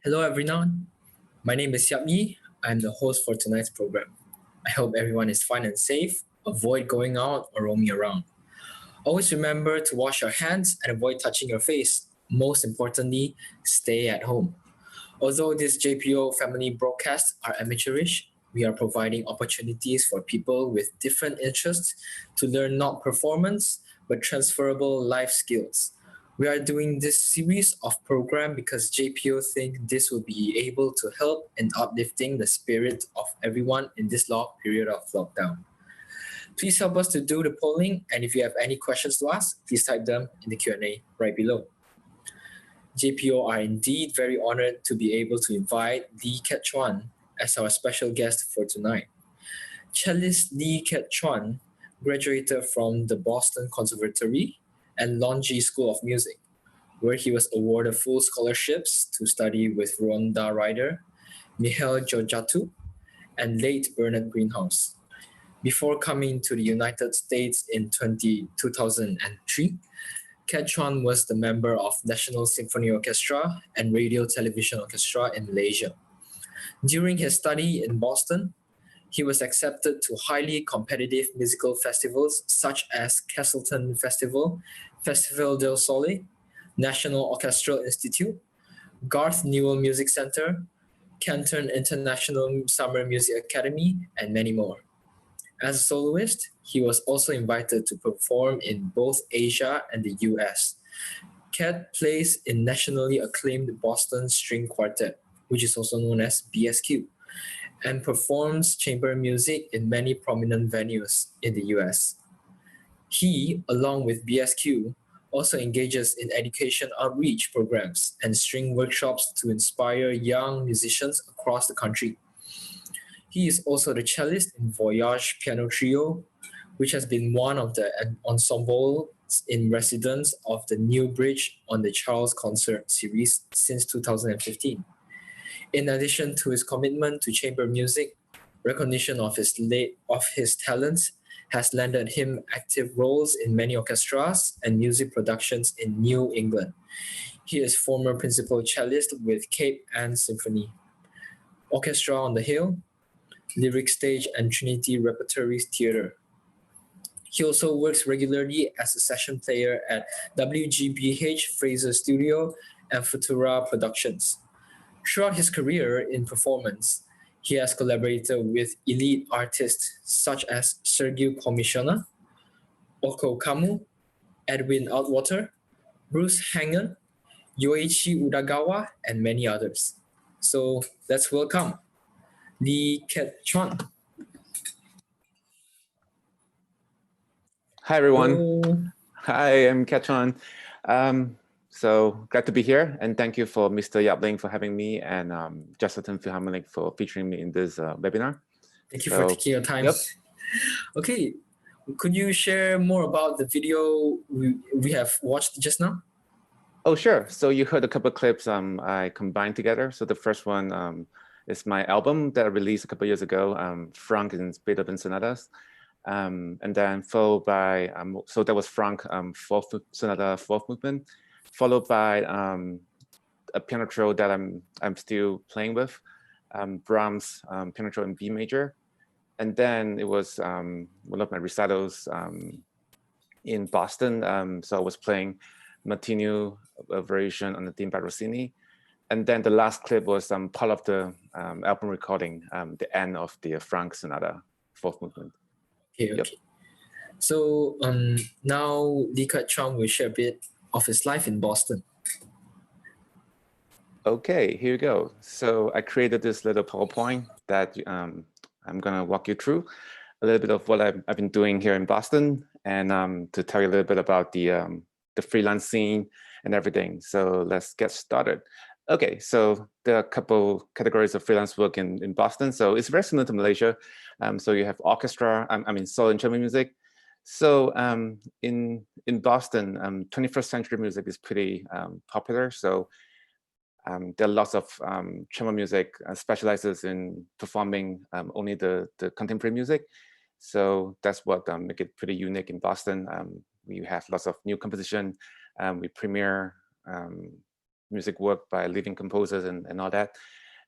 Hello everyone, my name is Yap Yi. I'm the host for tonight's program. I hope everyone is fine and safe, avoid going out or roaming around. Always remember to wash your hands and avoid touching your face. Most importantly, stay at home. Although these JPO family broadcasts are amateurish, we are providing opportunities for people with different interests to learn not performance but transferable life skills. We are doing this series of program because JPO think this will be able to help in uplifting the spirit of everyone in this long period of lockdown. Please help us to do the polling, and if you have any questions to ask, please type them in the Q&A right below. JPO are indeed very honored to be able to invite Kett Chuan as our special guest for tonight. Cellist Kett Chuan graduated from the Boston Conservatory and Longy School of Music, where he was awarded full scholarships to study with Rhonda Ryder, Mihail Georgitou, and late Bernard Greenhouse. Before coming to the United States in 2003, Kett Chuan was the member of National Symphony Orchestra and Radio Television Orchestra in Malaysia. During his study in Boston, he was accepted to highly competitive musical festivals such as Jesselton Festival del Sole, National Orchestral Institute, Garth Newell Music Center, Canton International Summer Music Academy, and many more. As a soloist, he was also invited to perform in both Asia and the US. Kett plays in nationally acclaimed Boston String Quartet, which is also known as BSQ, and performs chamber music in many prominent venues in the US. He, along with BSQ, also engages in education outreach programs and string workshops to inspire young musicians across the country. He is also the cellist in Voyage Piano Trio, which has been one of the ensembles in residence of the New Bridge on the Charles Concert series since 2015. In addition to his commitment to chamber music, recognition of his talents has landed him active roles in many orchestras and music productions in New England. He is former principal cellist with Cape Ann Symphony, Orchestra on the Hill, Lyric Stage, and Trinity Repertory Theatre. He also works regularly as a session player at WGBH Fraser Studio and Futura Productions. Throughout his career in performance, he has collaborated with elite artists such as Sergio Commissiona, Oko Kamu, Edwin Outwater, Bruce Hangen, Yoichi Udagawa, and many others. So let's welcome Kett Chuan. Hi, everyone. Hello. Hi, I'm Kett Chuan. So glad to be here, and thank you for Mr. Yapling for having me, and Jesselton Philharmonic for featuring me in this webinar. Thank you for taking your time. Yep. Okay, could you share more about the video we have watched just now? Oh, sure. So you heard a couple of clips I combined together. So the first one is my album that I released a couple of years ago, Franck and Beethoven Sonatas. And then followed by, so that was Franck Fourth Sonata, Fourth Movement, followed by a piano trio that I'm still playing with, Brahms piano trio in B major. And then it was one of my recitals in Boston. So I was playing Martinu variation on the theme by Rossini. And then the last clip was part of the album recording, the end of the Franck Sonata, Fourth Movement. Okay. Yep. So now Kett Chuan will share a bit of his life in Boston. Okay, here you go. So I created this little PowerPoint that I'm gonna walk you through a little bit of what I've been doing here in Boston, and to tell you a little bit about the freelance scene and everything. So let's get started. Okay, so there are a couple categories of freelance work in Boston. So it's very similar to Malaysia. So you have orchestra, solo and chamber music. So in Boston, 21st century music is pretty popular. So there are lots of chamber music specializes in performing only the contemporary music. So that's what make it pretty unique in Boston. We have lots of new composition. We premiere music work by living composers and all that,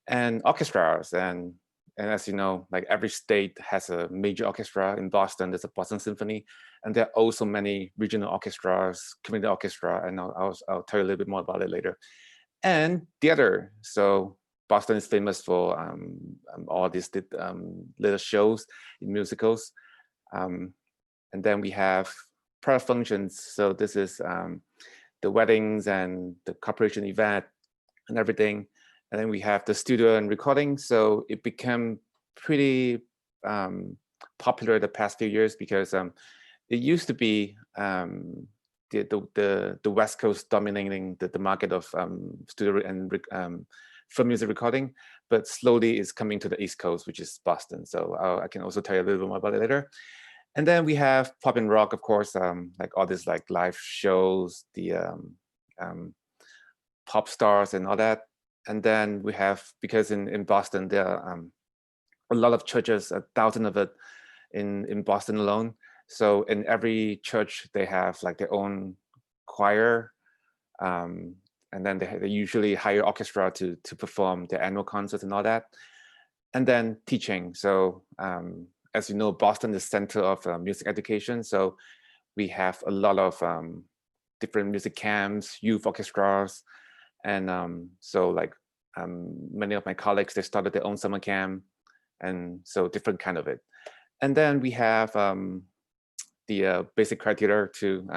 and orchestras. And as you know, like every state has a major orchestra. In Boston, there's a Boston Symphony, and there are also many regional orchestras, community orchestra, and I'll tell you a little bit more about it later. And theater. So Boston is famous for all these little shows in musicals. And then we have private functions. So this is the weddings and the corporation event and everything. And then we have the studio and recording. So it became pretty popular the past few years because it used to be the West Coast dominating the market of studio and film music recording, but slowly it's coming to the East Coast, which is Boston. So I can also tell you a little bit more about it later. And then we have pop and rock, of course, like all these like live shows, the pop stars and all that. And then we have, because in Boston, there are a lot of churches, 1,000 of it in Boston alone. So in every church, they have like their own choir. And then they usually hire orchestra to perform their annual concerts and all that. And then teaching. So as you know, Boston is the center of music education. So we have a lot of different music camps, youth orchestras. And so like many of my colleagues, they started their own summer camp. And so different kind of it. And then we have the basic criteria to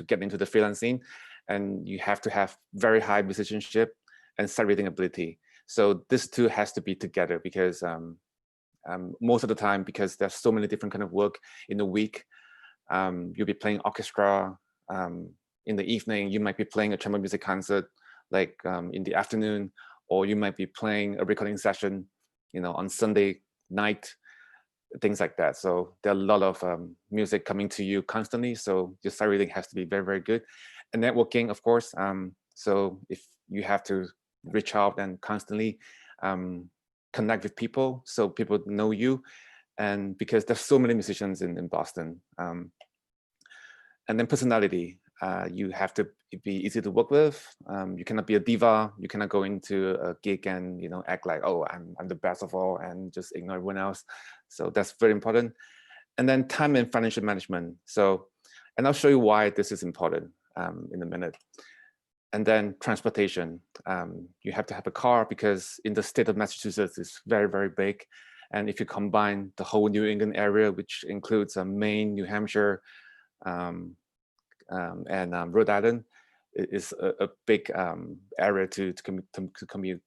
get into the freelance scene. And you have to have very high musicianship and sight reading ability. So this two has to be together because most of the time, because there's so many different kind of work in a week, you'll be playing orchestra in the evening. You might be playing a chamber music concert like in the afternoon, or you might be playing a recording session, on Sunday night, things like that. So there are a lot of music coming to you constantly. So your sight reading has to be very, very good. And networking, of course. So if you have to reach out and constantly connect with people, so people know you, and because there's so many musicians in Boston. And then personality, you have to be easy to work with. You cannot be a diva. You cannot go into a gig and act like, oh, I'm the best of all and just ignore everyone else. So that's very important. And then time and financial management. So, and I'll show you why this is important in a minute. And then transportation. You have to have a car because in the state of Massachusetts, it's very, very big. And if you combine the whole New England area, which includes Maine, New Hampshire, and Rhode Island, is a big area to commute.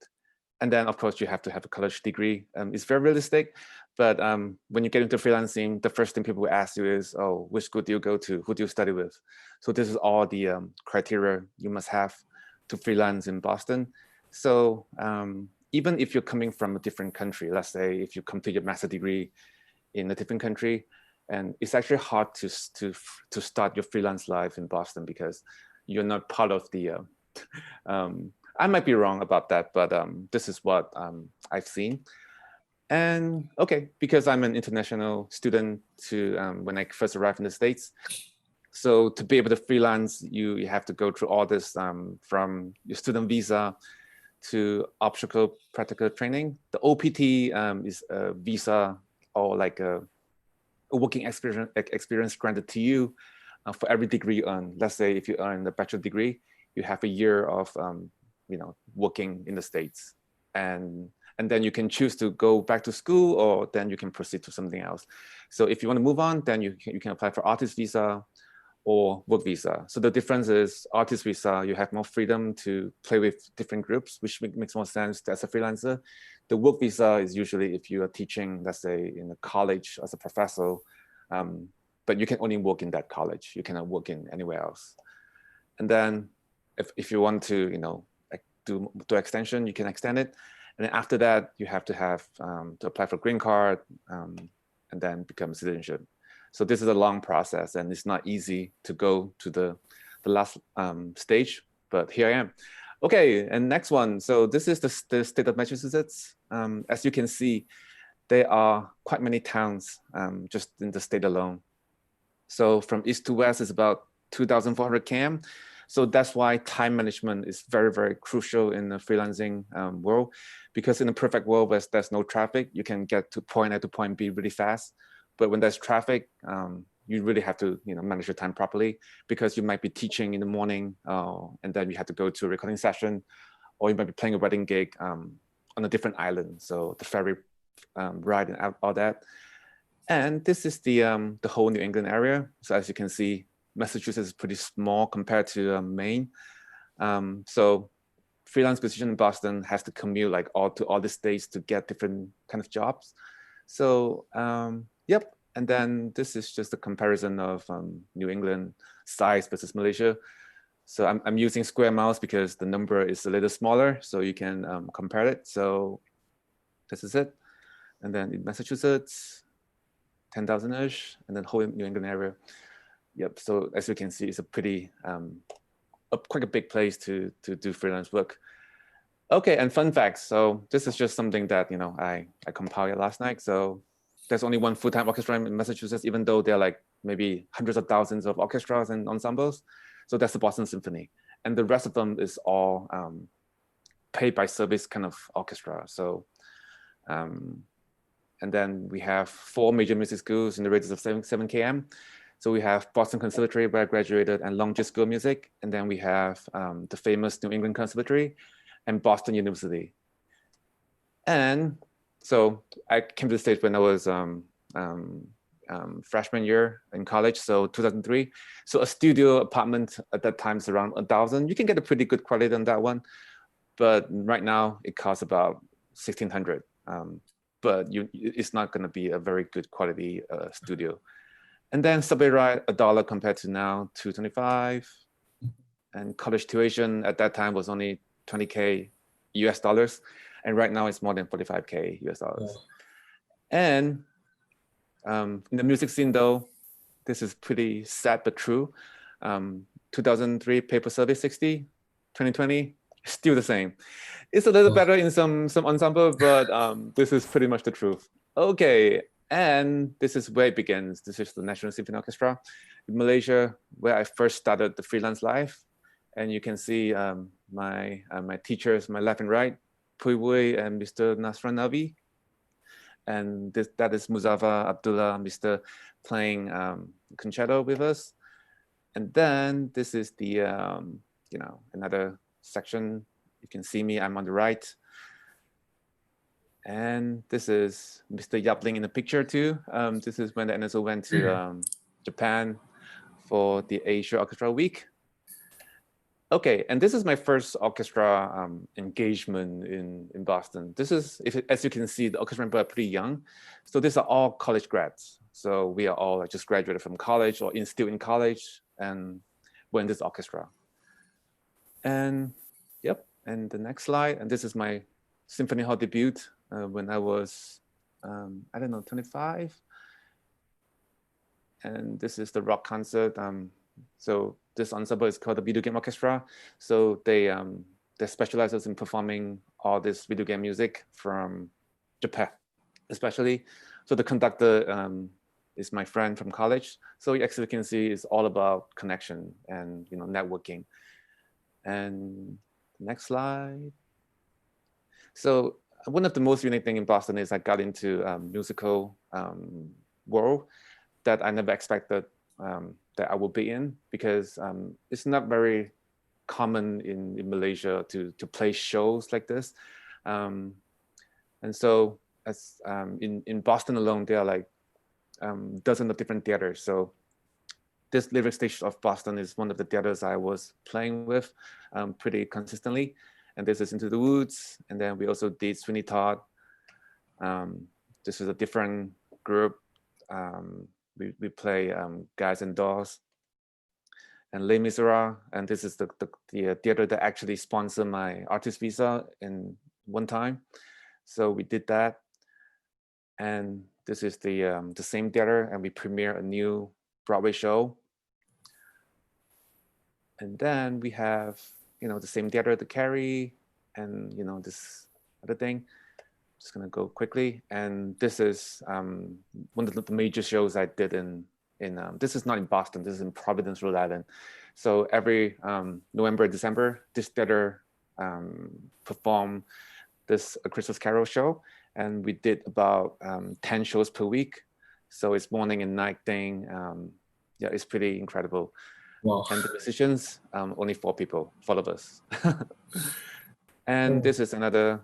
And then, of course, you have to have a college degree. It's very realistic, but when you get into freelancing, the first thing people will ask you is, oh, which school do you go to? Who do you study with? So this is all the criteria you must have to freelance in Boston. So even if you're coming from a different country, let's say if you come to your master's degree in a different country, and it's actually hard to start your freelance life in Boston because you're not part of the, I might be wrong about that, but this is what I've seen. And okay, because I'm an international student when I first arrived in the States, so to be able to freelance, you have to go through all this from your student visa to obstacle practical training. The OPT is a visa or like a working experience granted to you for every degree you earn. Let's say if you earn a bachelor degree, you have a year of working in the States, and then you can choose to go back to school, or then you can proceed to something else. So if you want to move on, then you can apply for artist visa or work visa. So the difference is artist visa, you have more freedom to play with different groups, which makes more sense as a freelancer. The work visa is usually if you are teaching, let's say in a college as a professor, but you can only work in that college. You cannot work in anywhere else. And then if you want to, do extension, you can extend it. And then after that, you have to apply for green card and then become citizenship. So this is a long process, and it's not easy to go to the last stage, but here I am. Okay, and next one. So this is the state of Massachusetts. As you can see, there are quite many towns just in the state alone. So from east to west is about 2,400 km. So that's why time management is very, very crucial in the freelancing world, because in a perfect world where there's no traffic, you can get to point A to point B really fast. But when there's traffic, you really have to manage your time properly, because you might be teaching in the morning and then you have to go to a recording session, or you might be playing a wedding gig on a different island. So the ferry ride and all that. And this is the whole New England area. So as you can see, Massachusetts is pretty small compared to Maine. So freelance musician in Boston has to commute like to all the states to get different kind of jobs. So yep. And then this is just a comparison of New England size versus Malaysia. So I'm using square miles because the number is a little smaller, so you can compare it. So this is it. And then in Massachusetts, 10,000-ish, and then whole New England area. Yep. So as you can see, it's a pretty quite a big place to do freelance work. Okay, and fun facts. So this is just something that I compiled last night. So there's only one full-time orchestra in Massachusetts, even though there are like maybe hundreds of thousands of orchestras and ensembles. So that's the Boston Symphony, and the rest of them is all paid by service kind of orchestra. So and then we have 4 major music schools in the radius of 7 km. So we have Boston Conservatory, where I graduated, and Long Beach School of Music. And then we have the famous New England Conservatory and Boston University. And so I came to the States when I was freshman year in college, so 2003. So a studio apartment at that time is around 1,000. You can get a pretty good quality on that one. But right now it costs about 1,600. But it's not going to be a very good quality studio. And then subway ride, $1 compared to now, $2.25. And college tuition at that time was only 20K US dollars. And right now it's more than 45K US dollars. Oh. And in the music scene though, this is pretty sad but true. 2003 paper service 60, 2020, still the same. It's a little better in some ensemble, but this is pretty much the truth. Okay, and this is where it begins. This is the National Symphony Orchestra in Malaysia, where I first started the freelance life. And you can see my teachers, my left and right, Pui Wui and Mr. Nasran Nabi. And that is Muzaffar Abdullah, Mr. playing concerto with us. And then this is the another section. You can see me, I'm on the right. And this is Mr. Yapling in the picture too. This is when the NSO went to Japan for the Asia Orchestra Week. Okay, and this is my first orchestra engagement in Boston. This is, as you can see, the orchestra members are pretty young. So these are all college grads. So we are all just graduated from college or still in college, and we're in this orchestra. And yep, and the next slide, and this is my symphony hall debut when I was, I don't know, 25. And this is the rock concert. So this ensemble is called the Video Game Orchestra. So they specialize in performing all this video game music from Japan, especially. So the conductor is my friend from college. So you actually can see it's all about connection and networking. And next slide. So one of the most unique things in Boston is I got into musical world that I never expected that I will be in, because it's not very common in Malaysia to play shows like this. And so as in Boston alone, there are like dozens of different theaters. So this Lyric Stage of Boston is one of the theaters I was playing with pretty consistently. And this is Into the Woods. And then we also did Sweeney Todd. This is a different group. We play Guys and Dolls and Les Miserables. And this is the theater that actually sponsored my artist visa in one time. So we did that. And this is the same theater, and we premiere a new Broadway show. And then we have, the same theater, the Carrie, and this other thing. Just gonna go quickly. And this is one of the major shows I did in this is not in Boston, this is in Providence, Rhode Island. So every November, December, this theater perform this Christmas Carol show, and we did about 10 shows per week. So it's morning and night thing. Yeah, it's pretty incredible. Wow. And the musicians, only 4 people, 4 of us. And this is another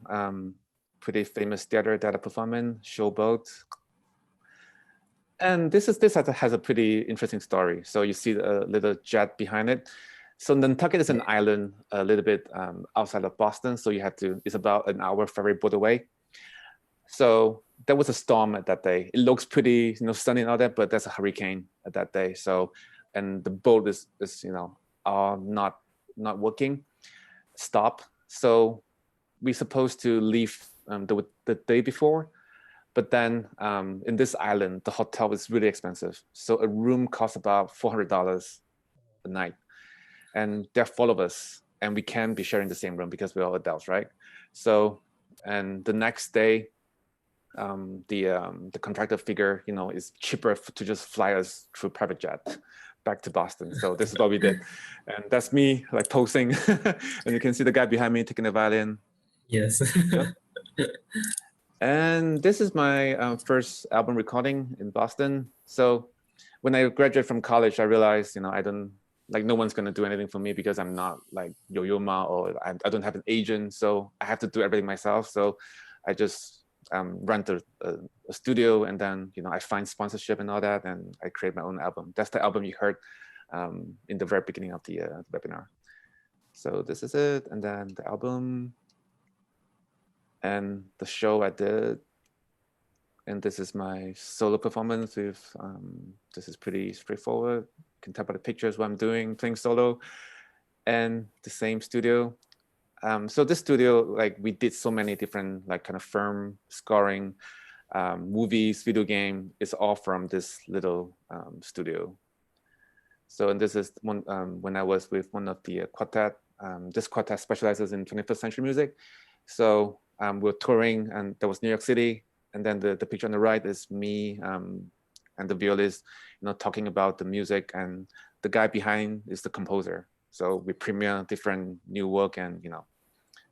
pretty famous theater that I perform in, Showboat. And this has a pretty interesting story. So you see a little jet behind it. So Nantucket is an island a little bit outside of Boston. So it's about an hour ferry boat away. So there was a storm at that day. It looks pretty, sunny and all that, but there's a hurricane at that day. So, and the boat is not working, stop. So we're supposed to leave the day before, but then in this island, the hotel is really expensive. So a room costs about $400 a night, and there are 4 of us, and we can't be sharing the same room because we're all adults, right? So, and the next day, the contractor figure, is cheaper to just fly us through private jet back to Boston. So this is what we did, and that's me like posing, and you can see the guy behind me taking the violin. Yes. And this is my first album recording in Boston. So when I graduated from college, I realized, I don't no one's gonna do anything for me because I'm not like Yo-Yo Ma, or I don't have an agent, so I have to do everything myself. So I just rent a studio, and then I find sponsorship and all that, and I create my own album. That's the album you heard in the very beginning of the webinar. So this is it, and then the album and the show I did, and this is my solo performance with this is pretty straightforward. You can tell by the pictures what I'm doing, playing solo, and the same studio. So this studio, we did so many different kind of film scoring, movies, video game. It's all from this little studio. So, and this is one when I was with one of the quartet. This quartet specializes in 21st century music. So we're touring, and that was New York City. And then the picture on the right is me and the violist, talking about the music, and the guy behind is the composer. So we premiere different new work and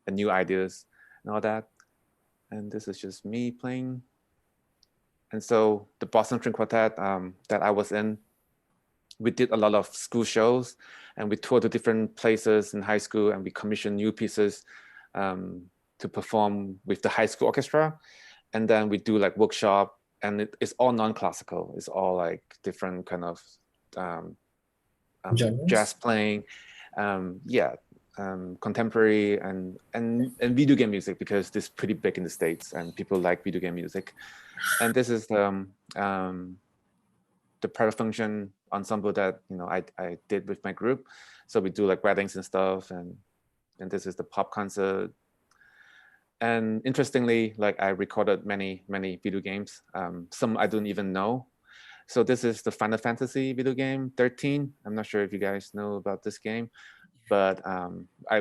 and new ideas and all that. And this is just me playing. And so the Boston String Quartet that I was in, we did a lot of school shows, and we toured to different places in high school, and we commissioned new pieces to perform with the high school orchestra. And then we do workshop, and it's all non-classical. It's all different kind of jazz playing, contemporary and video game music, because this is pretty big in the States and people like video game music. And this is the private function ensemble that I did with my group. So we do weddings and stuff, and this is the pop concert. And interestingly, I recorded many video games. Some I don't even know. So this is the Final Fantasy video game 13. I'm not sure if you guys know about this game, but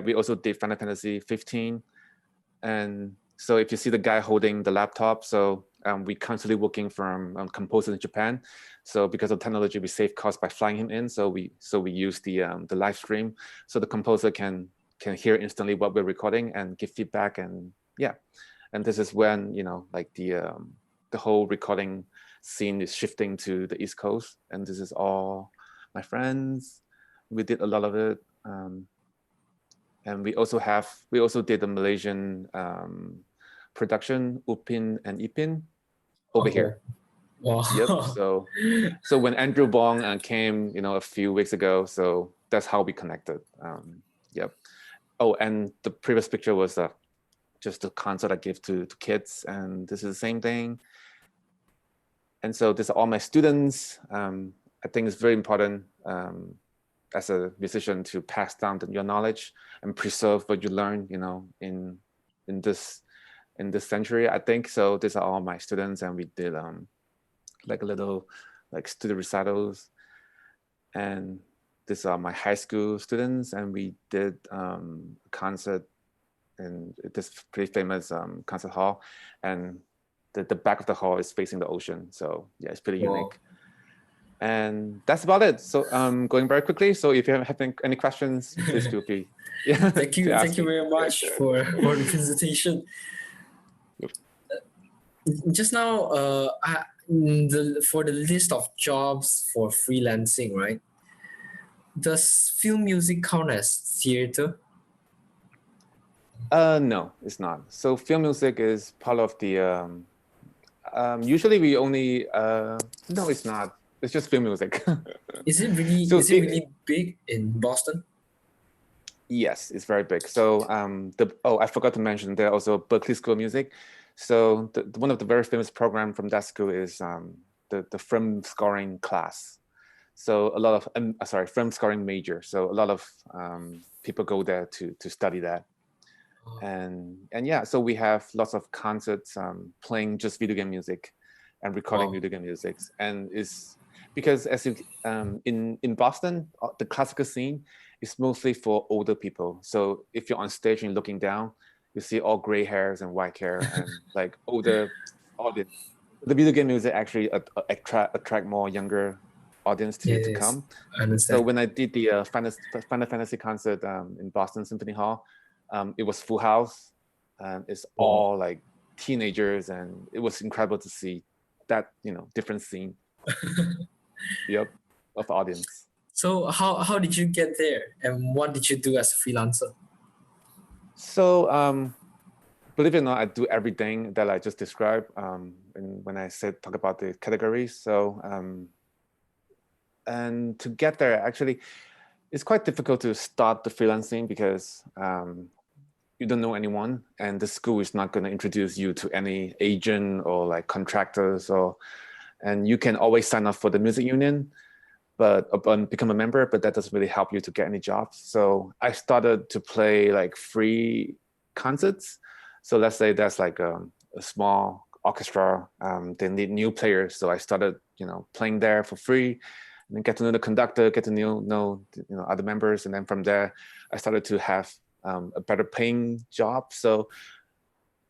we also did Final Fantasy 15. And so if you see the guy holding the laptop, so we constantly working from composers in Japan. So because of technology, we save costs by flying him in. So we use the live stream, so the composer can hear instantly what we're recording and give feedback. And yeah, and this is when the whole recording scene is shifting to the East Coast, and this is all my friends. We did a lot of it, and we also did the Malaysian production, Upin and Ipin, over here. Wow. Yep. So when Andrew Bong came, a few weeks ago, so that's how we connected. Yep. Oh, and the previous picture was just a concert I give to kids, and this is the same thing. And so these are all my students. I think it's very important as a musician to pass down your knowledge and preserve what you learn, in this century, I think. So these are all my students, and we did a little student recitals. And these are my high school students, and we did a concert in this pretty famous concert hall, and the back of the hall is facing the ocean. So yeah, it's pretty unique. And that's about it. So going very quickly. So if you have any questions, please feel free Thank to you. ask Thank you me. very much for the presentation. Just now, for the list of jobs for freelancing, right? Does film music count as theater? No, it's not. So film music is part of the, usually we only, no, it's not. It's just film music. Is it really So really big in Boston? yes, it's very big. So I forgot to mention there are also Berklee School of Music. So one of the very famous program from that school is the film scoring class. So a lot of film scoring major. So a lot of people go there to study that. And yeah, so we have lots of concerts playing just video game music and recording Wow. video game music. And it's because as you, in Boston, the classical scene is mostly for older people. So if you're on stage and looking down, you see all gray hairs and white hair and like older audience. The video game music actually attract more younger audience to Yes, come. I So understand. when I did the Final Fantasy concert in Boston Symphony Hall, it was full house. It's Wow. all like teenagers, and it was incredible to see that different scene. Yep, of audience. So how did you get there, and what did you do as a freelancer? So believe it or not, I do everything that I just described. And when I said talk about the categories, so and to get there, actually, it's quite difficult to start the freelancing because you don't know anyone, and the school is not going to introduce you to any agent or like contractors, and you can always sign up for the music union, but become a member, but that doesn't really help you to get any jobs. So I started to play like free concerts. So let's say there's like a small orchestra, they need new players, so I started playing there for free, and then get to know the conductor, get to know other members, and then from there I started to have a better paying job. So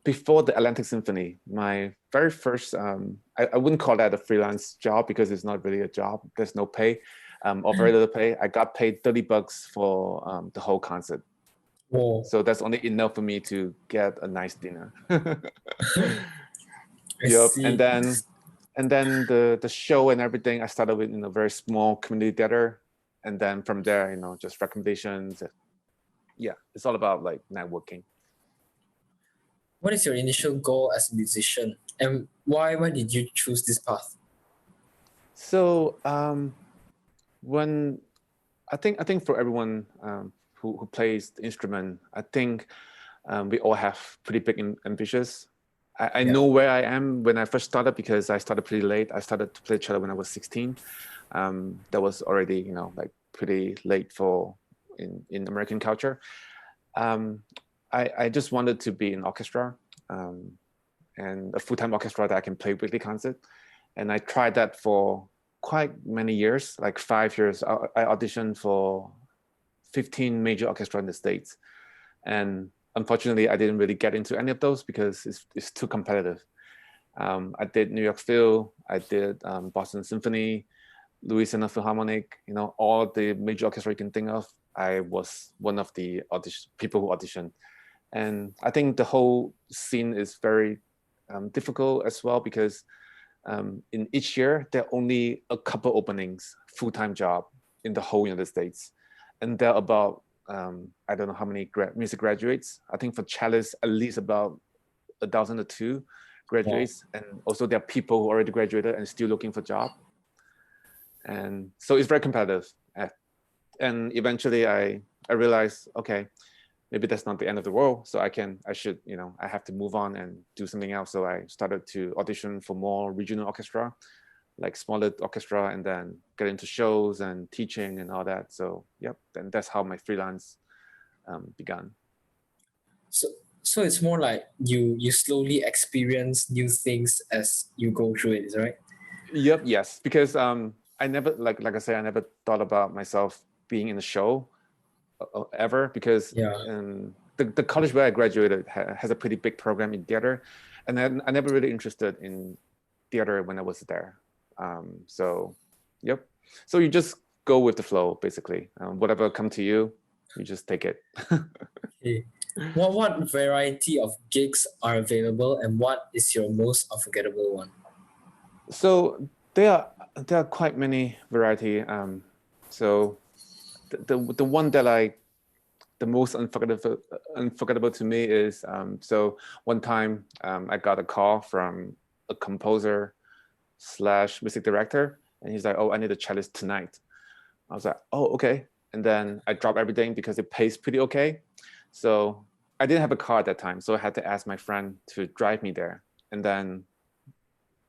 before the Atlantic Symphony, my very first, I wouldn't call that a freelance job because it's not really a job. There's no pay, or very little pay. I got paid $30 for the whole concert. Whoa. So that's only enough for me to get a nice dinner. I Yep. see. And then the show and everything, I started with a very small community theater. And then from there, just recommendations. Yeah, it's all about like networking. What is your initial goal as a musician, and why did you choose this path? So when I think for everyone who plays the instrument, I think we all have pretty big ambitions. I Yeah. know where I am when I first started because I started pretty late. I started to play cello when I was 16. That was already like pretty late for in American culture. I just wanted to be in orchestra and a full-time orchestra that I can play weekly concert. And I tried that for quite many years, like 5 years. I auditioned for 15 major orchestra in the States. And unfortunately, I didn't really get into any of those because it's too competitive. I did New York Phil, I did Boston Symphony, Louisiana Philharmonic, all the major orchestra you can think of. I was one of the people who auditioned. And I think the whole scene is very difficult as well because in each year, there are only a couple openings, full-time job in the whole United States. And there are about, I don't know how many music graduates. I think for cellists, at least about 1,000 or two graduates. Wow. And also there are people who already graduated and still looking for job. And so it's very competitive. And eventually I realized, okay, maybe that's not the end of the world. So I have to move on and do something else. So I started to audition for more regional orchestra, like smaller orchestra, and then get into shows and teaching and all that. So yep, then that's how my freelance began. So so it's more like you slowly experience new things as you go through it, is right? Yep, yes, because I never like I said, I never thought about myself being in a show ever because Yeah. the college where I graduated has a pretty big program in theater, and I never really interested in theater when I was there. So Yep. So you just go with the flow, basically. Whatever come to you, you just take it. Okay. What variety of gigs are available, and what is your most unforgettable one? So there are quite many variety. So the one that the most unforgettable to me is so one time I got a call from a composer slash music director, and he's like, "Oh, I need a cellist tonight." I was like, "Oh, okay." And then I dropped everything because it pays pretty okay. So I didn't have a car at that time, so I had to ask my friend to drive me there, and then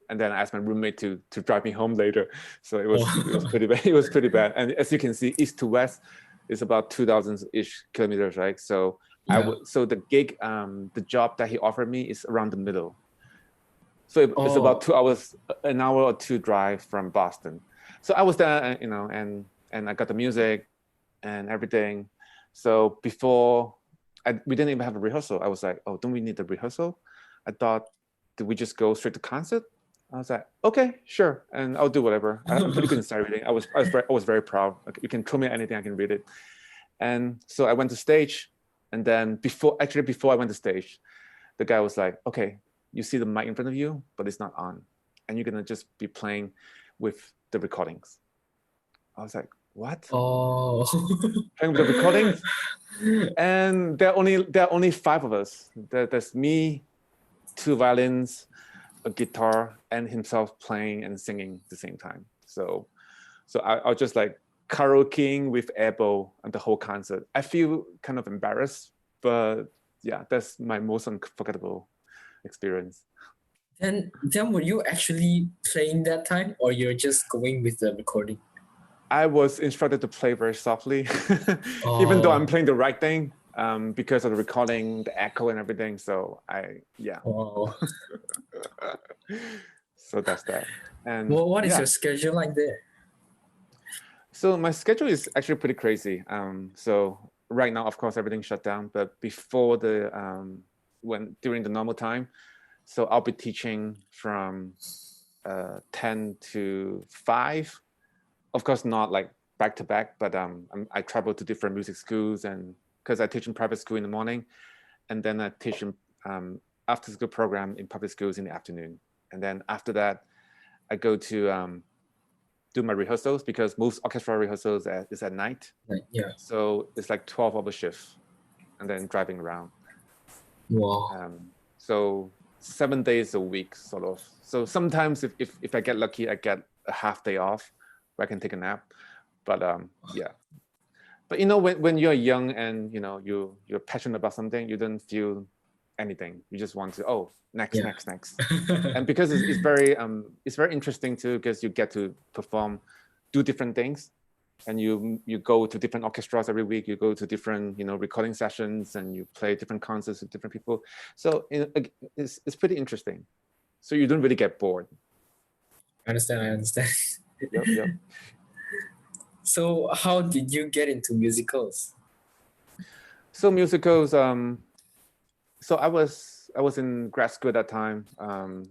I asked my roommate to drive me home later. So it was pretty bad. It was pretty bad. And as you can see, east to west is about 2,000-ish kilometers, right? So so the gig, the job that he offered me is around the middle. So it's about 2 hours, an hour or two drive from Boston. So I was there, and I got the music and everything. So before we didn't even have a rehearsal. I was like, "Oh, don't we need the rehearsal?" I thought, did we just go straight to concert? I was like, "Okay, sure, and I'll do whatever." I'm pretty good in sight reading. I was very proud. Like, you can throw me anything, I can read it. And so I went to stage, and then before I went to stage, the guy was like, "Okay, you see the mic in front of you, but it's not on, and you're gonna just be playing with the recordings." I was like, "What? Oh. Playing with the recordings?" And there are only five of us. There's me, two violins, a guitar, and himself playing and singing at the same time. So I was just like karaokeing with Ebo and the whole concert. I feel kind of embarrassed, but yeah, that's my most unforgettable experience. Then were you actually playing that time, or you're just going with the recording? I was instructed to play very softly, even though I'm Oh. playing the right thing, because of the recording, the echo and everything. So Wow. so that's that. And Well, what is yeah, your schedule like there? so my schedule is actually pretty crazy. So right now, of course, everything's shut down. But before during the normal time, so I'll be teaching from 10 to 5. Of course, not like back to back, but I travel to different music schools, and because I teach in private school in the morning, and then I teach in after school program in public schools in the afternoon. And then after that, I go to do my rehearsals, because most orchestra rehearsals is at night. Yeah. So it's like 12-hour shift, and then driving around. Wow. So 7 days a week, sort of. So sometimes if I get lucky, I get a half day off where I can take a nap. But yeah. But when you're young and you're passionate about something, you don't feel anything. You just want to next. And because it's very interesting too, because you get to perform, do different things, and you go to different orchestras every week. You go to different recording sessions, and you play different concerts with different people. So it's pretty interesting. So you don't really get bored. I understand. Yep. So how did you get into musicals? So musicals. So I was in grad school at that time,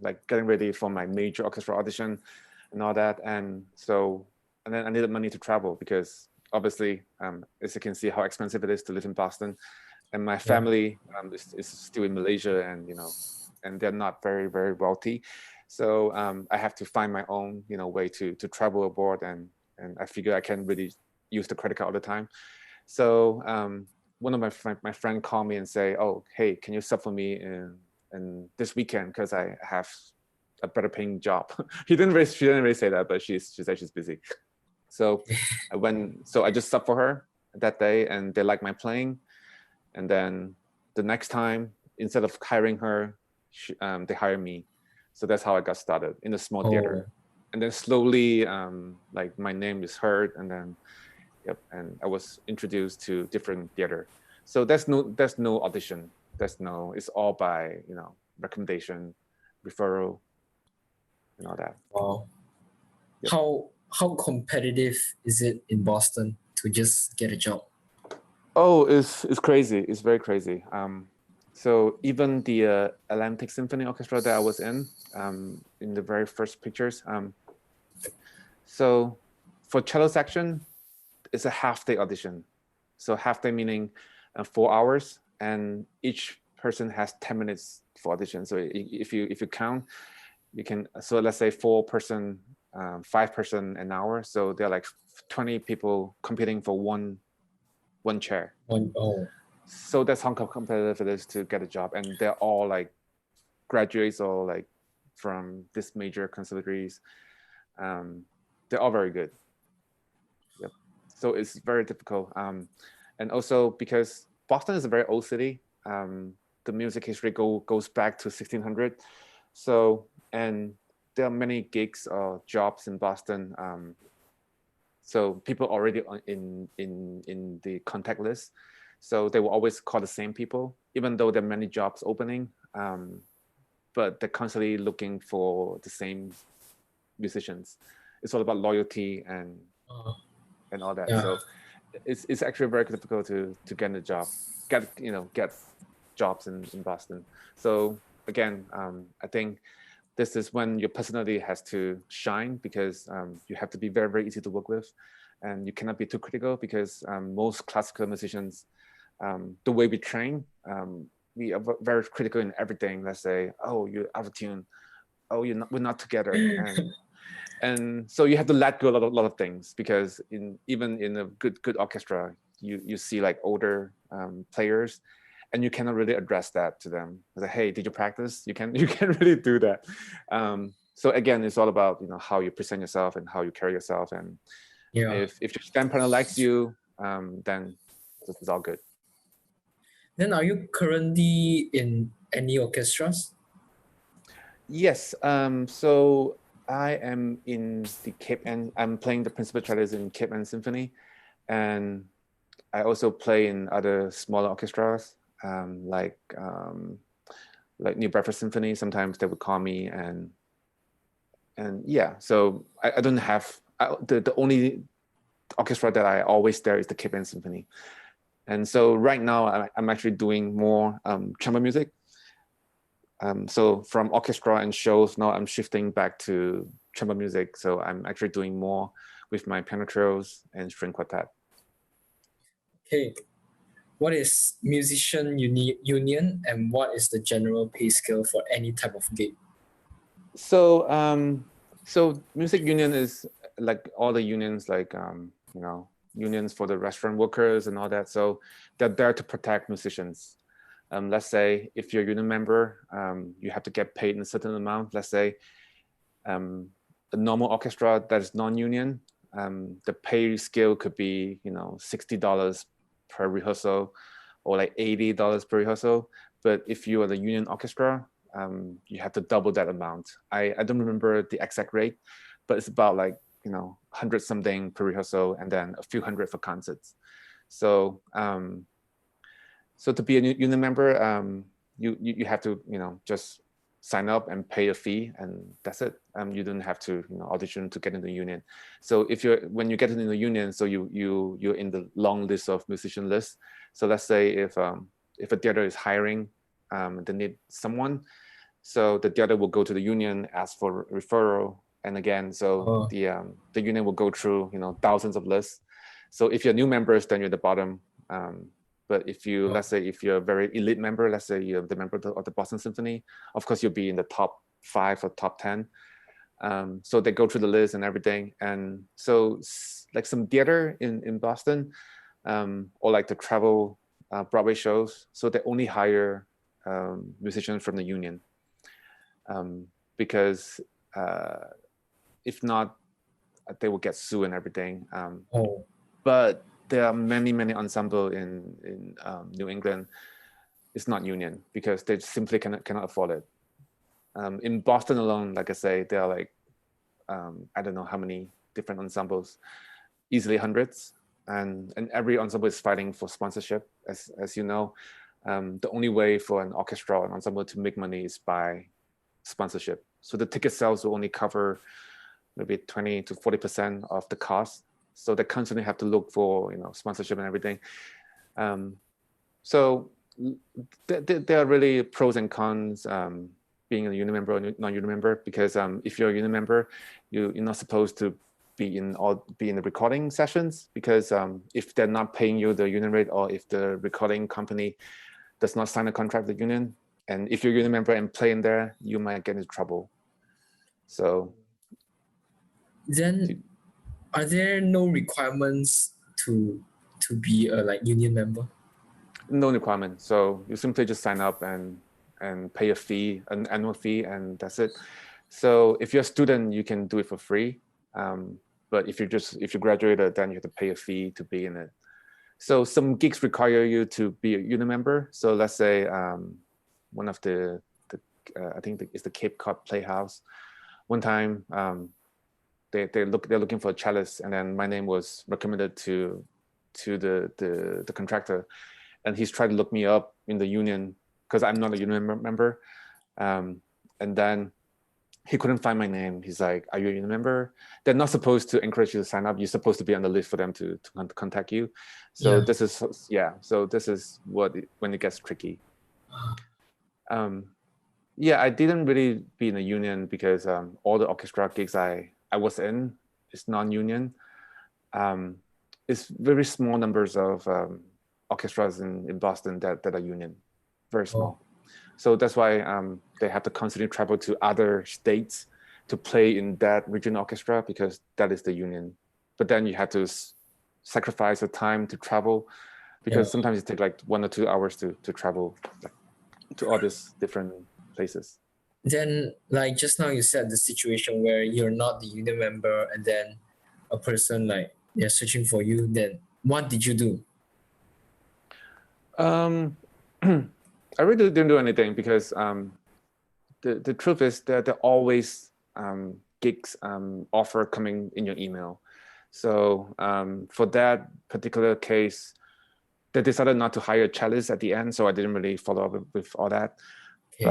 like getting ready for my major orchestra audition and all that. And then I needed money to travel, because obviously, as you can see how expensive it is to live in Boston. And my family is still in Malaysia, and they're not very, very wealthy. So I have to find my own, way to travel abroad. And I figure I can't really use the credit card all the time. So one of my friend called me and say, "Oh, hey, can you sub for me in this weekend, because I have a better paying job." She didn't really say that, but she said she's busy. So I went. So I just subbed for her that day, and they liked my playing. And then the next time, instead of hiring her, they hired me. So that's how I got started in a small theater. And then slowly, like my name is heard, and then and I was introduced to different theater. So there's no audition. It's all by recommendation, referral, and all that. Wow. Yep. How competitive is it in Boston to just get a job? Oh, it's crazy. It's very crazy. So even the Atlantic Symphony Orchestra that I was in the very first pictures. So for cello section, it's a half-day audition. So half-day meaning 4 hours, and each person has 10 minutes for audition. So if you count, you can, so let's say 4-person, 5-person an hour. So there are like 20 people competing for one chair. Oh. So that's how competitive it is to get a job, and they're all like graduates or like from this major conservatories. They're all very good. Yep. So it's very difficult. And also because Boston is a very old city, the music history goes back to 1600. So, and there are many gigs or jobs in Boston. So people already in the contact list. So they will always call the same people, even though there are many jobs opening. But they're constantly looking for the same musicians. It's all about loyalty and all that. Yeah. So it's actually very difficult to get a job, get jobs in Boston. So again, I think this is when your personality has to shine, because you have to be very, very easy to work with, and you cannot be too critical, because most classical musicians, the way we train, we are very critical in everything. Let's say, oh, you're out of tune. Oh, we're not together. And so you have to let go a lot of things, because even in a good orchestra, you see like older players, and you cannot really address that to them. Like, hey, did you practice? You can't really do that. So again, it's all about how you present yourself and how you carry yourself. And if your stand partner likes you, then it's all good. Then are you currently in any orchestras? Yes. So I am in the Cape Ann. I'm playing the principal cellist in Cape Ann Symphony, and I also play in other smaller orchestras, like New Bedford Symphony. Sometimes they would call me, and yeah. So I don't have the only orchestra that I always there is the Cape Ann Symphony, and so right now I'm actually doing more chamber music. So from orchestra and shows, now I'm shifting back to chamber music. So I'm actually doing more with my piano trios and string quartet. Okay. What is musician union, and what is the general pay scale for any type of gig? So so music union is like all the unions, like unions for the restaurant workers and all that. So they're there to protect musicians. Let's say if you're a union member, you have to get paid in a certain amount. Let's say a normal orchestra that is non-union, the pay scale could be $60 per rehearsal, or like $80 per rehearsal. But if you are the union orchestra, you have to double that amount. I don't remember the exact rate, but it's about like 100 something per rehearsal, and then a few hundred for concerts. So so to be a union member, you have to just sign up and pay a fee, and that's it. You don't have to audition to get into the union. So when you get into the union, so you're in the long list of musician list. So let's say if a theater is hiring, they need someone, so the theater will go to the union, ask for referral, and again, so the union will go through thousands of lists. So if you're new members, then you're at the bottom. But if let's say if you're a very elite member, let's say you're the member of the Boston Symphony, of course you'll be in the top 5 or top 10. So they go through the list and everything. And so like some theater in Boston, or like the travel Broadway shows, so they only hire musicians from the union, because if not, they will get sued and everything. But there are many ensembles in New England. It's not union, because they simply cannot afford it. In Boston alone, like I say, there are like I don't know how many different ensembles, easily hundreds, and every ensemble is fighting for sponsorship. As you know, the only way for an orchestra or an ensemble to make money is by sponsorship. So the ticket sales will only cover maybe 20 to 40% of the cost. So they constantly have to look for sponsorship and everything. So there are really pros and cons being a union member or non-union member, because if you're a union member, you're not supposed to be in the recording sessions, because if they're not paying you the union rate, or if the recording company does not sign a contract with the union, and if you're a union member and play in there, you might get into trouble. So then, are there no requirements to be a union member? No requirement. So you simply just sign up and pay a fee, an annual fee, and that's it. So if you're a student, you can do it for free. But if you graduated, then you have to pay a fee to be in it. So some gigs require you to be a union member. So let's say one of the I think it's the Cape Cod Playhouse. One time they're looking for a cellist, and then my name was recommended to the contractor, and he's tried to look me up in the union because I'm not a union member, and then he couldn't find my name. He's like, "Are you a union member?" They're not supposed to encourage you to sign up. You're supposed to be on the list for them to contact you. So Yeah. this is So this is when it gets tricky. Yeah, I didn't really be in a union because all the orchestra gigs I was in is non-union. It's very small numbers of orchestras in Boston that are union, very small. So that's why they have to constantly travel to other states to play in that regional orchestra, because that is the union. But then you have to sacrifice the time to travel, because sometimes it takes like 1 or 2 hours to travel to all these different places. Then, just now you said the situation where you're not the union member, and then a person they're searching for you. Then what did you do? I really didn't do anything, because the truth is that there are always gigs offer coming in your email. So for that particular case, they decided not to hire a cellist at the end, so I didn't really follow up with all that. Okay.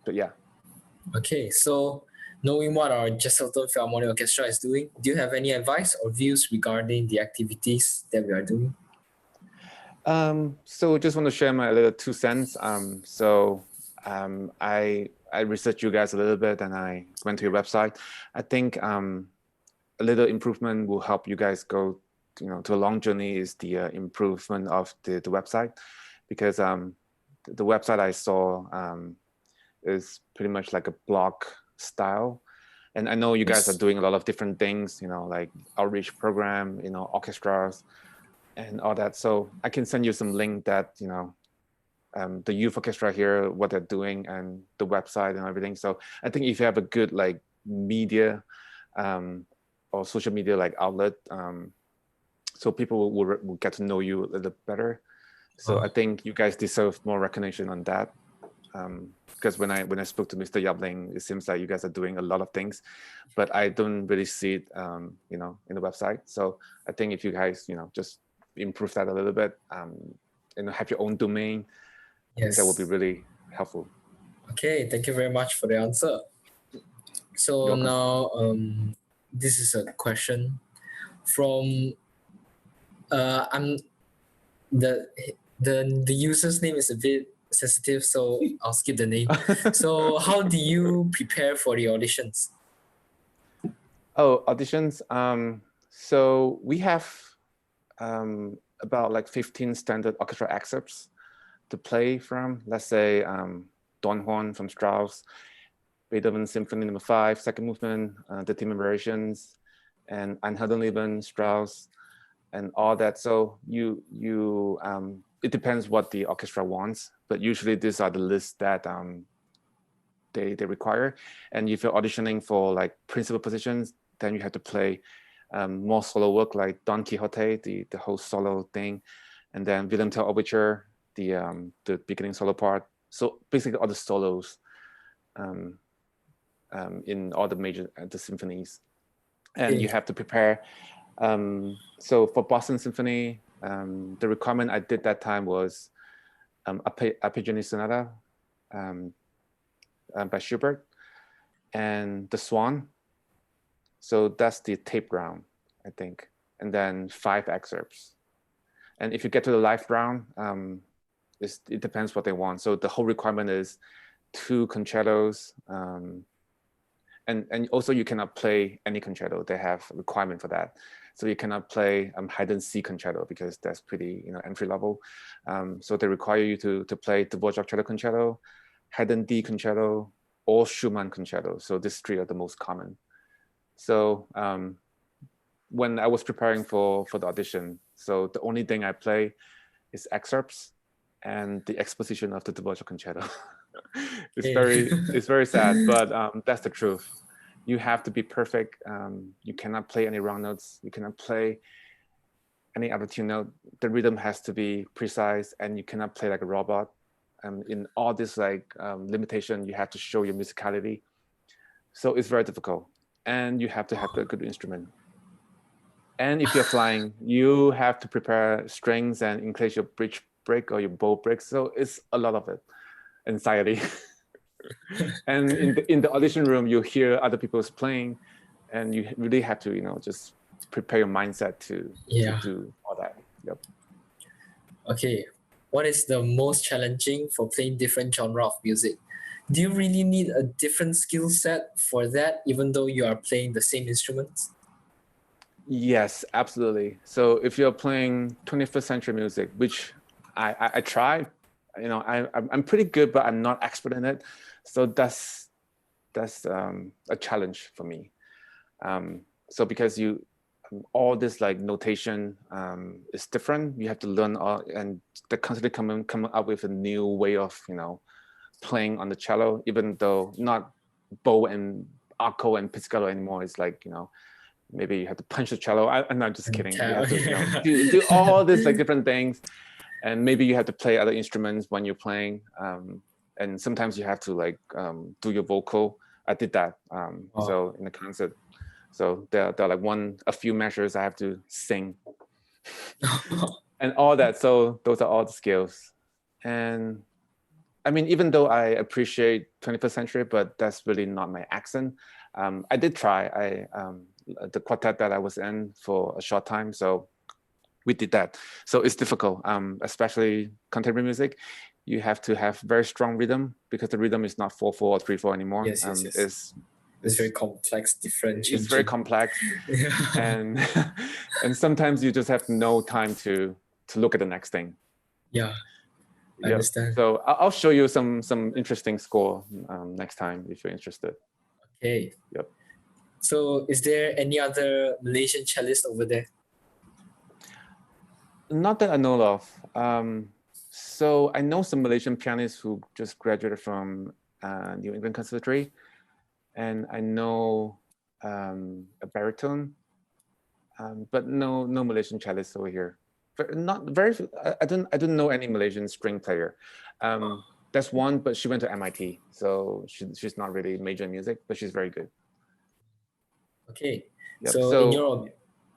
But yeah. Okay, so knowing what our Jesselton Philharmonic Orchestra is doing, do you have any advice or views regarding the activities that we are doing? So just want to share my little 2 cents. I researched you guys a little bit, and I went to your website. I think a little improvement will help you guys go, to a long journey, is the improvement of the website, because the website I saw is pretty much like a blog style. And I know you guys are doing a lot of different things, like outreach program, orchestras and all that. So I can send you some link that, the youth orchestra here, what they're doing, and the website and everything. So I think if you have a good media or social media outlet, so people will get to know you a little better. So I think you guys deserve more recognition on that. Because when I spoke to Mr. Yabling, it seems like you guys are doing a lot of things, but I don't really see it, in the website. So I think if you guys, just improve that a little bit, and have your own domain, I think that would be really helpful. Okay, thank you very much for the answer. So now, this is a question from the user's name is a bit sensitive, so I'll skip the name. So how do you prepare for the auditions? Oh, auditions. So we have about 15 standard orchestra excerpts to play from. Let's say Don Juan from Strauss, Beethoven Symphony No. 5, second movement, the theme variations, and Einheldenleben, Strauss, and all that. So it depends what the orchestra wants, but usually these are the lists that they require. And if you're auditioning for principal positions, then you have to play more solo work, like Don Quixote, the whole solo thing, and then Wilhelm Tell Overture, the beginning solo part. So basically all the solos in all the major the symphonies, and you have to prepare. So for Boston Symphony, the requirement I did that time was Arpeggione Sonata by Schubert, and the Swan. So that's the tape round, I think, and then 5 excerpts. And if you get to the live round, it depends what they want. So the whole requirement is 2 concertos, and and also you cannot play any concerto. They have a requirement for that. So you cannot play Haydn C concerto because that's pretty, entry level. So they require you to play the Dvorak Cello Concerto, Haydn D concerto, or Schumann concerto. So these three are the most common. So when I was preparing for the audition, so the only thing I play is excerpts and the exposition of the Dvorak concerto. It's very sad, but that's the truth. You have to be perfect. You cannot play any wrong notes. You cannot play any other tune note. The rhythm has to be precise, and you cannot play like a robot. In all this limitation, you have to show your musicality. So it's very difficult, and you have to have a good instrument. And if you're flying, you have to prepare strings and in case your bridge break or your bow breaks. So it's a lot of it, anxiety. And in the audition room, you hear other people's playing, and you really have to, just prepare your mindset to do all that. Yep. Okay, what is the most challenging for playing different genre of music? Do you really need a different skill set for that, even though you are playing the same instruments? Yes, absolutely. So if you're playing 21st century music, which I try, I'm pretty good, but I'm not expert in it. So that's a challenge for me. So because all this notation is different, you have to learn and they're constantly coming up with a new way of playing on the cello, even though not bow and arco and pizzicato anymore. It's maybe you have to punch the cello. I'm not just kidding. You have to do all these different things, and maybe you have to play other instruments when you're playing. And sometimes you have to do your vocal. I did that. So in the concert, so there are a few measures I have to sing, and all that. So those are all the skills. And I mean, even though I appreciate 21st century, but that's really not my accent. I did try. The quartet that I was in for a short time, so we did that. So it's difficult, especially contemporary music. You have to have very strong rhythm because the rhythm is not 4/4 or 3/4 anymore. Yes. It's very complex, different. It's very complex, and sometimes you just have no time to look at the next thing. Yeah, I understand. So I'll show you some interesting score next time if you're interested. Okay. Yep. So is there any other Malaysian cellist over there? Not that I know of. So I know some Malaysian pianists who just graduated from New England Conservatory, and I know a baritone, but no Malaysian cellist over here. Not very. I don't know any Malaysian string player. That's one, but she went to MIT, so she's not really major in music, but she's very good. Okay. Yep. So in your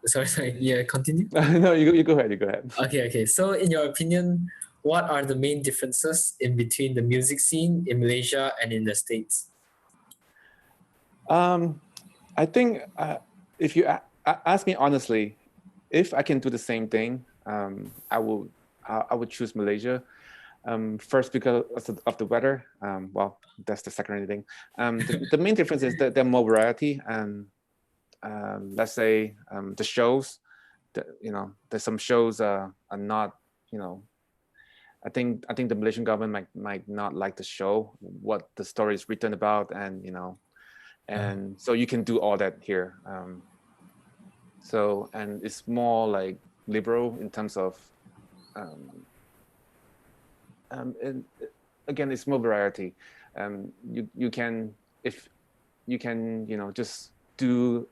sorry, yeah, continue. No, you go ahead. You go ahead. Okay. So in your opinion, what are the main differences in between the music scene in Malaysia and in the States? I think if you ask me honestly, if I can do the same thing, I would choose Malaysia. First because of the weather. Well, that's the secondary thing. The main difference is that there are more variety, and let's say the shows. There's some shows are not. I think the Malaysian government might not like the show, what the story is written about, and and so you can do all that here. So, and it's more liberal in terms of, and again, it's more variety. You can, if you can, just do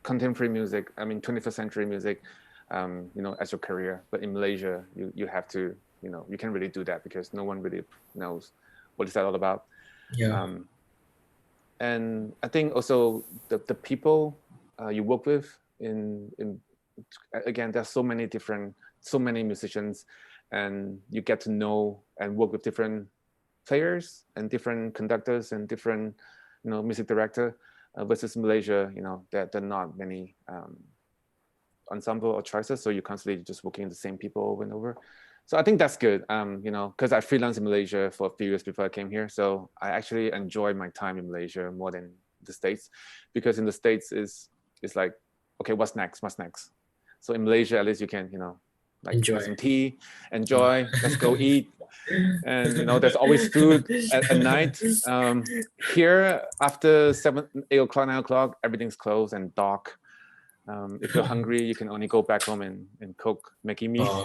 contemporary music. I mean, 21st century music, as your career. But in Malaysia, you have to, you can't really do that because no one really knows what is that all about. Yeah. And I think also the people you work with again, there's so many musicians, and you get to know and work with different players and different conductors and different music director versus Malaysia. There are not many ensemble or choices, so you're constantly just working with the same people over and over. So I think that's good, because I freelanced in Malaysia for a few years before I came here. So I actually enjoy my time in Malaysia more than the States, because in the States it's like, okay, what's next? What's next? So in Malaysia, at least you can, like Enjoy. have some tea, enjoy, let's go eat. And there's always food at night. Here, after 7, 8 o'clock, 9 o'clock, everything's closed and dark. If you're hungry, you can only go back home and cook Maggi mee. Oh.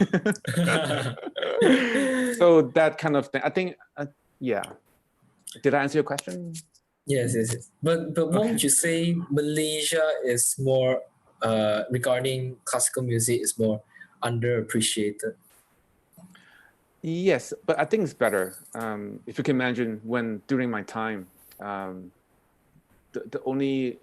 So that kind of thing. I think, yeah. Did I answer your question? Yes. But what would you say Malaysia is more, regarding classical music, is more underappreciated? Yes, but I think it's better. If you can imagine, during my time, the only,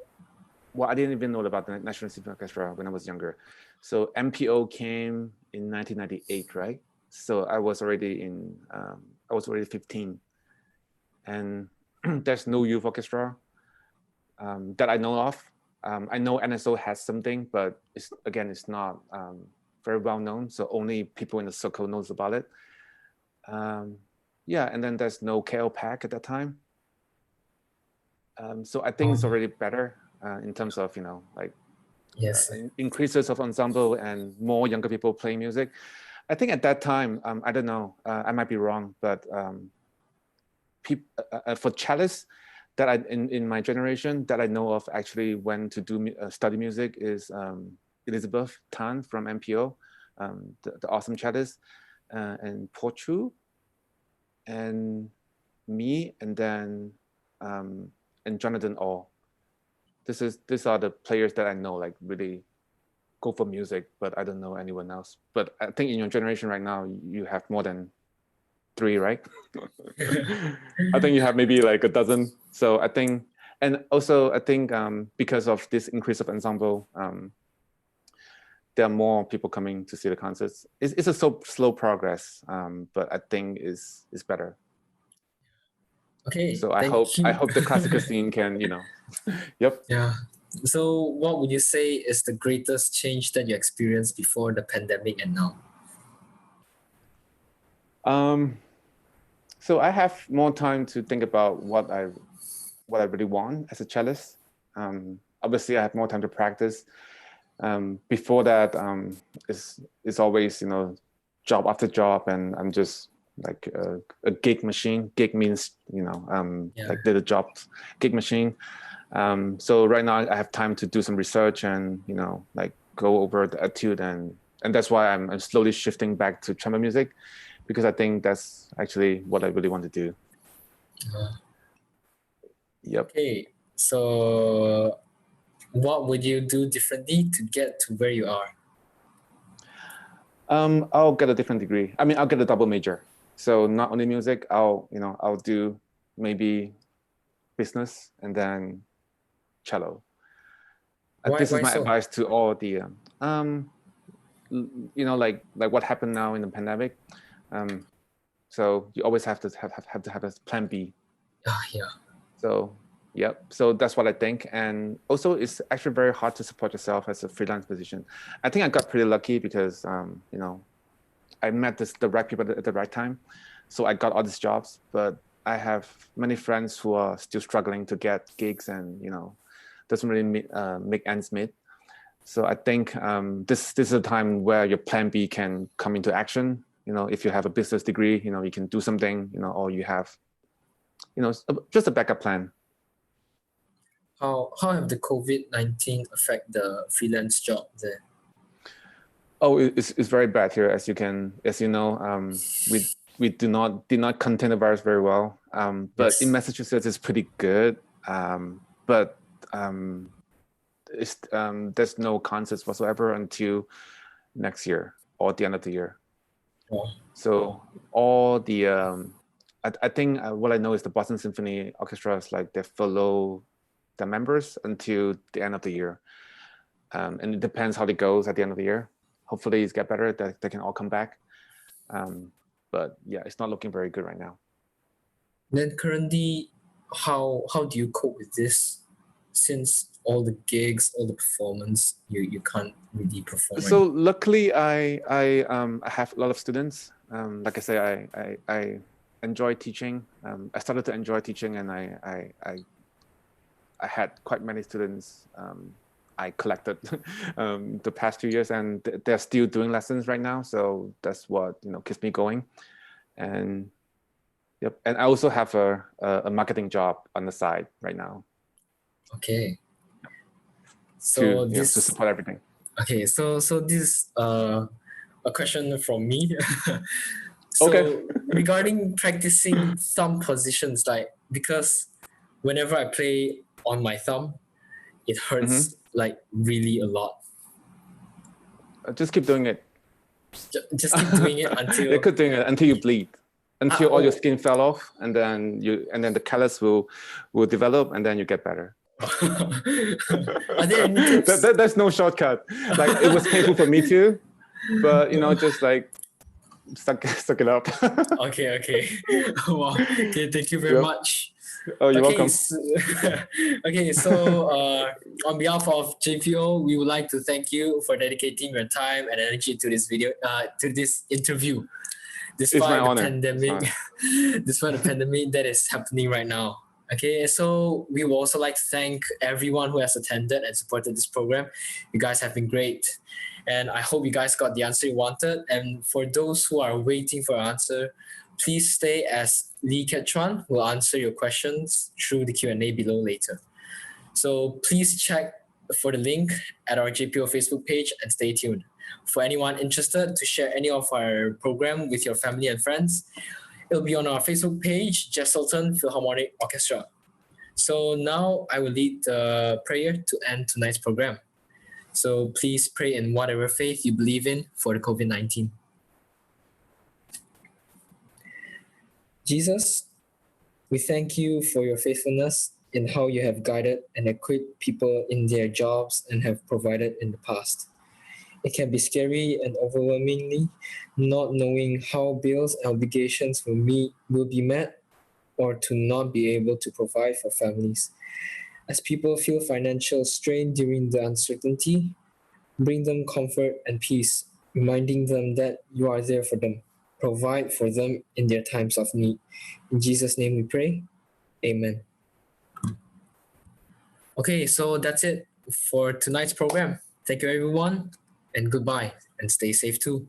well, I didn't even know about the National Symphony Orchestra when I was younger. So MPO came in 1998, right? So I was already 15, and there's no youth orchestra that I know of. I know NSO has something, but it's not very well known. So only people in the circle knows about it. Yeah, and then there's no KL pack at that time. So I think it's already better in terms of, Yes. Increases of ensemble and more younger people playing music. I think at that time, I don't know, I might be wrong, but for cellists that in my generation that I know of actually went to do study music is Elizabeth Tan from MPO, the awesome cellist, and Porchu, and me, and then and Jonathan All. These are the players that I know, like really go for music, but I don't know anyone else. But I think in your generation right now, you have more than 3, right? I think you have maybe like a dozen. So I think, and also I think because of this increase of ensemble, there are more people coming to see the concerts. It's a slow progress, but I think is better. Okay. So I hope the classical scene can, Yep. Yeah. So what would you say is the greatest change that you experienced before the pandemic and now? So I have more time to think about what I really want as a cellist. Obviously, I have more time to practice. Before that, it's always, job after job, and I'm just like a gig machine. Gig means, like little jobs, gig machine. So right now I have time to do some research and, like go over the etude, and that's why I'm slowly shifting back to chamber music, because I think that's actually what I really want to do. Yep. Okay. So what would you do differently to get to where you are? I'll get a different degree. I mean, I'll get a double major. So not only music, I'll do maybe business and then cello. This is my advice to all the, like what happened now in the pandemic. So you always have to have a plan B. Yeah. So, yep. So that's what I think. And also, it's actually very hard to support yourself as a freelance musician. I think I got pretty lucky because, I met the right people at the right time. So I got all these jobs, but I have many friends who are still struggling to get gigs and, doesn't really make ends meet. So I think this is a time where your plan B can come into action. If you have a business degree, you can do something, or you have, just a backup plan. How have the COVID-19 affect the freelance job there? Oh, it's very bad here, as you know. We did not contain the virus very well. But in Massachusetts, it's pretty good. But there's no concerts whatsoever until next year or at the end of the year. Oh. So all the I think what I know is the Boston Symphony Orchestra is like they follow the members until the end of the year, and it depends how it goes at the end of the year. Hopefully it's get better, that they can all come back. But yeah, it's not looking very good right now. Then currently, how do you cope with this? Since all the gigs, all the performance, you can't really perform. So luckily, I have a lot of students. Like I say, I enjoy teaching. I started to enjoy teaching, and I I had quite many students I collected the past 2 years, and they're still doing lessons right now. So that's what keeps me going. And yep, and I also have a marketing job on the side right now. Okay. So to support everything. Okay, so this a question from me. So Okay. regarding practicing thumb positions, like because whenever I play on my thumb, it hurts like really a lot. Just keep doing it. Just keep doing it until You keep doing it until you bleed, until all your oh. skin fell off, and then the callus will develop, and then you get better. Are there any tips? There's no shortcut. Like, it was painful for me too, but just like suck it up. Okay. Wow. Okay, thank you very much. Oh, you're welcome. Okay, so on behalf of JPO, we would like to thank you for dedicating your time and energy to this to this interview, despite the pandemic, despite the pandemic that is happening right now. Okay, so we would also like to thank everyone who has attended and supported this program. You guys have been great. And I hope you guys got the answer you wanted. And for those who are waiting for an answer, please stay as Kett Chuan will answer your questions through the Q&A below later. So please check for the link at our JPO Facebook page and stay tuned. For anyone interested to share any of our program with your family and friends, it'll be on our Facebook page, Jesselton Philharmonic Orchestra. So now I will lead the prayer to end tonight's program. So please pray in whatever faith you believe in for the COVID-19. Jesus, we thank you for your faithfulness in how you have guided and equipped people in their jobs and have provided in the past. It can be scary and overwhelmingly not knowing how bills and obligations will be met or to not be able to provide for families. As people feel financial strain during the uncertainty, bring them comfort and peace, reminding them that you are there for them. Provide for them in their times of need. In Jesus' name we pray. Amen. Okay, so that's it for tonight's program. Thank you, everyone, and goodbye, and stay safe too.